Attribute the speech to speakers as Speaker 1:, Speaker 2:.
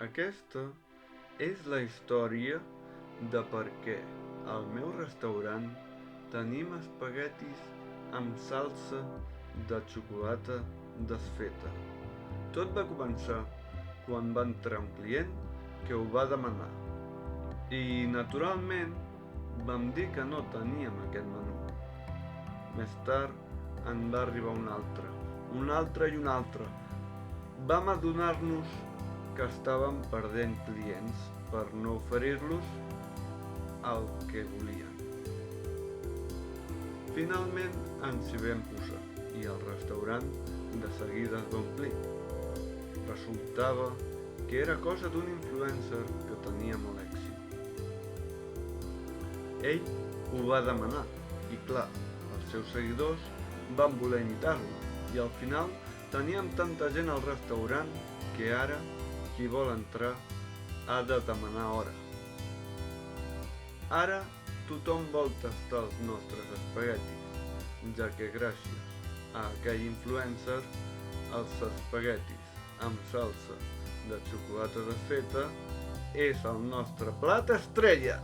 Speaker 1: Aquesta és la història de per què al meu restaurant tenim espaguetis amb salsa de xocolata desfeta. Tot va començar quan va entrar un client que ho va demanar i, naturalment, vam dir que no teníem aquest menú. Més tard en va arribar un altre i un altre. Vam adonar-nos que estàvem perdent clients per no oferir-los el que volien. Finalment ens hi vam posar i el restaurant de seguida es va omplir. Resultava que era cosa d'un influencer que tenia molt èxit. Ell ho va demanar i, clar, els seus seguidors van voler imitar-lo i al final teníem tanta gent al restaurant que ara qui vol entrar ha de demanar hora. Ara tothom vol tastar els nostres espaguetis, ja que gràcies a aquell influencer els espaguetis amb salsa de xocolata desfeta és el nostre plat estrella.